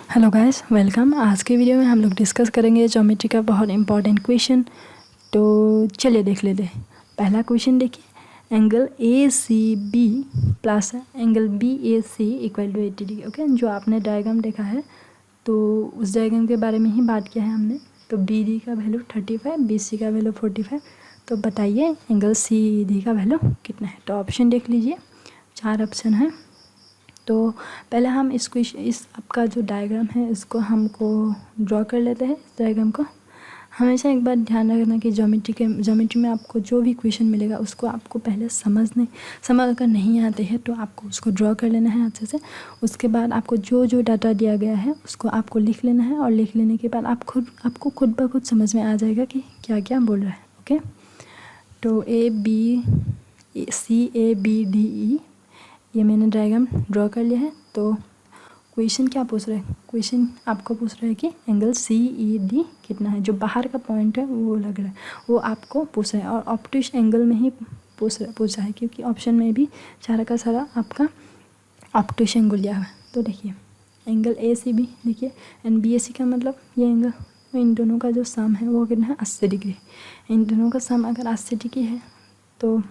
Hello guys, welcome. आज के video में हम लोग डिस्कस करेंगे ज्योमेट्री का बहुत इंपॉर्टेंट क्वेश्चन। तो चलिए देख लेते हैं। पहला क्वेश्चन देखिए, angle A C B plus angle B A C equal to 80 degree. Okay, जो आपने डायग्राम देखा है तो उस डायग्राम के बारे में ही बात किया है हमने। तो बी डी का वैल्यू 35, बी सी का वैल्यू 45। तो बताइए एंगल सी डी का वैल्यू कितना है। तो ऑप्शन देख लीजिए, 4 ऑप्शन है। तो पहले हम इस आपका जो डायग्राम है इसको हमको ड्रॉ कर लेते हैं। इस डायग्राम को हमेशा एक बात ध्यान रखना कि ज्योमेट्री में आपको जो भी क्वेश्चन मिलेगा उसको आपको पहले समझ अगर नहीं आते हैं तो आपको उसको ड्रॉ कर लेना है अच्छे से। उसके बाद आपको जो डाटा दिया गया है उसको आपको लिख लेना है, और लिख लेने के बाद आपको खुद ब खुद समझ में आ जाएगा कि क्या क्या बोल रहा है। ओके, तो ABCABDE ये मैंने डायग्राम ड्रॉ कर लिया है। तो क्वेश्चन क्या पूछ रहा है? क्वेश्चन आपको पूछ रहा है कि एंगल CED कितना है। जो बाहर का पॉइंट है वो लग रहा है, वो आपको पूछ रहा है। और ऑप्टिश एंगल में ही पूछा है, क्योंकि ऑप्शन में भी सारा का सारा आपका ऑप्टिश एंगल लिया हुआ है। तो देखिए एंगल ACB देखिए, एंड BAC का मतलब ये एंगल, इन दोनों का जो सम है वो कितना है 80 डिग्री। इन दोनों का सम अगर 80 डिग्री है तो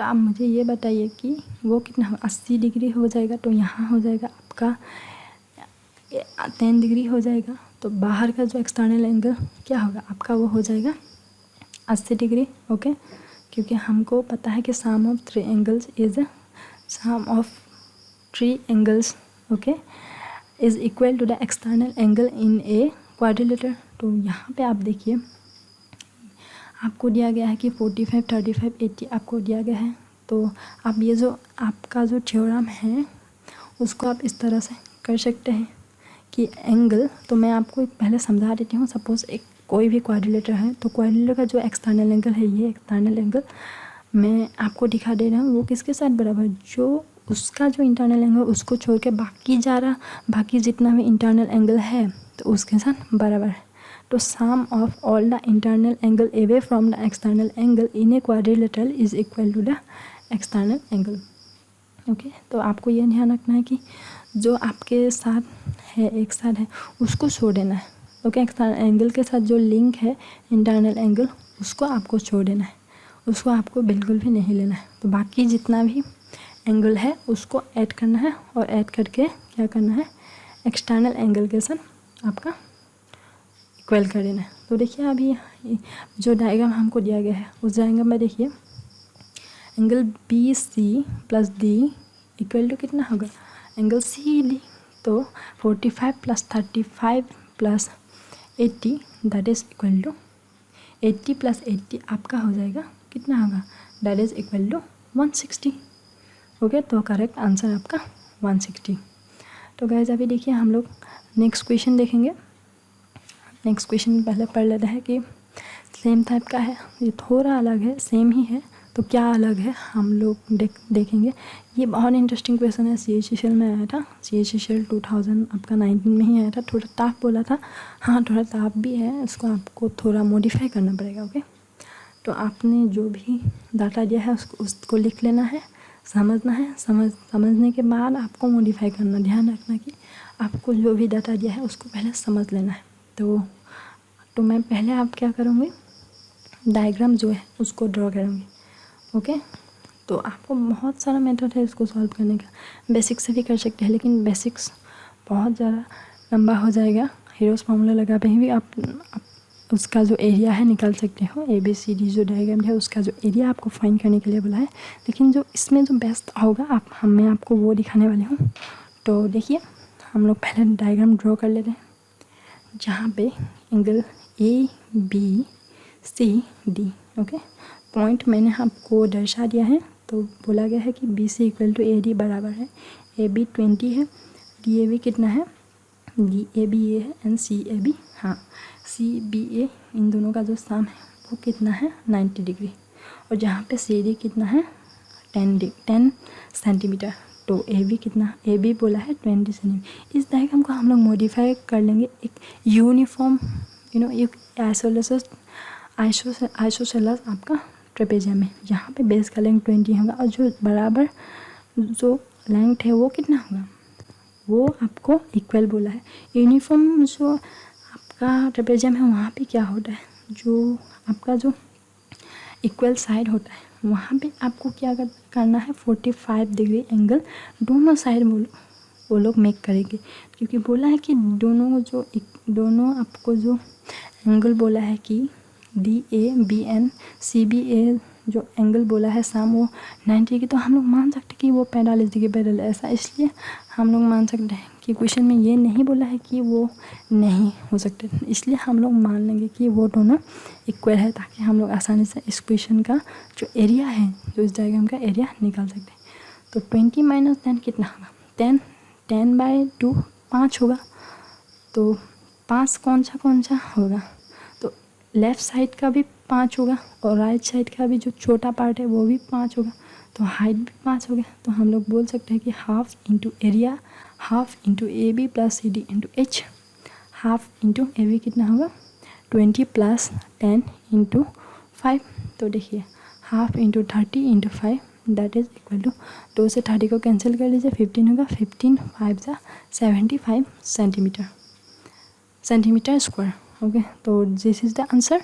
आप मुझे ये बताइए कि वो कितना हो। 80 डिग्री हो जाएगा तो यहाँ हो जाएगा आपका 10 डिग्री हो जाएगा। तो बाहर का जो एक्सटर्नल एंगल क्या होगा आपका, वो हो जाएगा 80 डिग्री। ओके, क्योंकि हमको पता है कि sum of three angles okay is equal to the external angle in a quadrilateral. तो यहाँ पे आप देखिए आपको दिया गया है कि 45, 35, 80 आपको दिया गया है। तो आप ये जो आपका जो थ्योरम है उसको आप इस तरह से कर सकते हैं कि एंगल, तो मैं आपको पहले समझा देती हूँ। सपोज़ एक कोई भी क्वाड्रिलेटर है, तो क्वाड्रिलेटर का जो एक्सटर्नल एंगल है, ये एक्सटर्नल एंगल मैं आपको दिखा दे रहा हूँ, वो किसके साथ बराबर, जो उसका जो इंटरनल एंगल उसको छोड़ के बाकी जितना भी इंटरनल एंगल है तो उसके साथ बराबर है। तो sum of all the internal angle away from the external angle in a quadrilateral is equal to the external angle. Okay, तो आपको ये ध्यान रखना है कि जो आपके साथ है एक साथ है उसको छोड़ देना है। ओके, एक्सटर्नल एंगल के साथ जो लिंक है इंटरनल एंगल उसको आपको छोड़ देना है, उसको आपको बिल्कुल भी नहीं लेना है। तो बाकी जितना भी एंगल है उसको ऐड करना है, और ऐड करके क्या करना है, एक्सटर्नल एंगल के साथ आपका इक्वल कर देना है। तो देखिए अभी जो डायग्राम हमको दिया गया है उस डायग्राम में देखिए angle BC plus D equal to कितना होगा, एंगल CD। तो 45 plus 35 plus 80 that is equal to 80 plus 80 आपका हो जाएगा कितना होगा, that is equal to 160। Okay, तो करेक्ट आंसर आपका 160। तो गाइस अभी देखिए हम लोग नेक्स्ट क्वेश्चन देखेंगे। नेक्स्ट क्वेश्चन पहले पढ़ लेते हैं कि सेम टाइप का है, ये थोड़ा अलग है, सेम ही है तो क्या अलग है हम लोग देखेंगे। ये बहुत इंटरेस्टिंग क्वेश्चन है, CHSL में आया था। CHSL 2019 में ही आया था। थोड़ा टफ बोला था, हाँ थोड़ा टफ भी है, उसको आपको थोड़ा मॉडिफाई करना पड़ेगा। ओके, तो आपने जो भी डाटा दिया है उसको लिख लेना है, समझना है, समझने के बाद आपको मॉडिफाई करना। ध्यान रखना कि आपको जो भी डाटा दिया है उसको पहले समझ लेना है। तो मैं पहले आप क्या करूँगी, डायग्राम जो है उसको ड्रॉ करूँगी। ओके, तो आपको बहुत सारा मेथड है इसको सॉल्व करने का। बेसिक से भी कर सकते हैं, लेकिन बेसिक्स बहुत ज़्यादा लंबा हो जाएगा। हीरोज़ फार्मूला लगा पे भी आप उसका जो एरिया है निकाल सकते हो। ABCD जो डायग्राम है उसका जो एरिया आपको फाइंड करने के लिए बोला है, लेकिन जो इसमें जो बेस्ट होगा मैं आपको वो दिखाने वाली हूँ। तो देखिए हम लोग पहले डायग्राम ड्रॉ कर लेते हैं, जहाँ पे एंगल ABCD ओके पॉइंट मैंने आपको दर्शा दिया है। तो बोला गया है कि BC इक्वल टू AD बराबर है, AB 20 है, DAB कितना है, DAB ये है, एंड CAB हाँ CBA इन दोनों का जो सम है वो कितना है 90 डिग्री। और जहाँ पे CD कितना है 10 सेंटीमीटर। तो AB कितना, AB बोला है 20 सेंटीमीटर। इस डायग्राम को हम लोग मॉडिफाई कर लेंगे एक यूनिफॉर्म एक आइसोसेलस आपका ट्रेपेजियम में, जहाँ पे बेस का लेंथ 20 होगा और जो बराबर जो लेंथ है वो कितना होगा वो आपको इक्वल बोला है। यूनिफॉर्म जो आपका ट्रेपेजियम है वहाँ पे क्या होता है, जो आपका जो इक्वल साइड होता है वहाँ पे आपको क्या करना है, 45 डिग्री एंगल दोनों साइड वो लोग मेक करेंगे, क्योंकि बोला है कि दोनों आपको जो एंगल बोला है कि DABN CBA जो एंगल बोला है साम वो 90 की, तो हम लोग मान सकते हैं कि वो 45 डिग्री पैरेलल ऐसा, इसलिए हम लोग मान सकते हैं कि क्वेश्चन में ये नहीं बोला है कि वो नहीं हो सकते, इसलिए हम लोग मान लेंगे कि वो दोनों इक्वल है, ताकि हम लोग आसानी से इस क्वेश्चन का जो एरिया है, जो इस डायग्राम का एरिया निकाल सकते हैं। तो 20 माइनस 10 कितना होगा, 10/2 5 होगा, तो 5 कौन सा होगा, तो लेफ़्ट साइड का भी 5 होगा और राइट साइड का भी जो छोटा पार्ट है वो भी 5 होगा, तो हाइट भी 5 हो गया। तो हम लोग बोल सकते हैं कि half into area, half into AB plus CD into H, half into AB कितना होगा 20 प्लस 10 इंटू 5, तो देखिए half into 30 into 5 that is equal to, 2 से 30 को कैंसिल कर लीजिए, 15 होगा, 15 5 जा 75 सेंटीमीटर स्क्वायर। ओके, तो दिस इज़ द आंसर।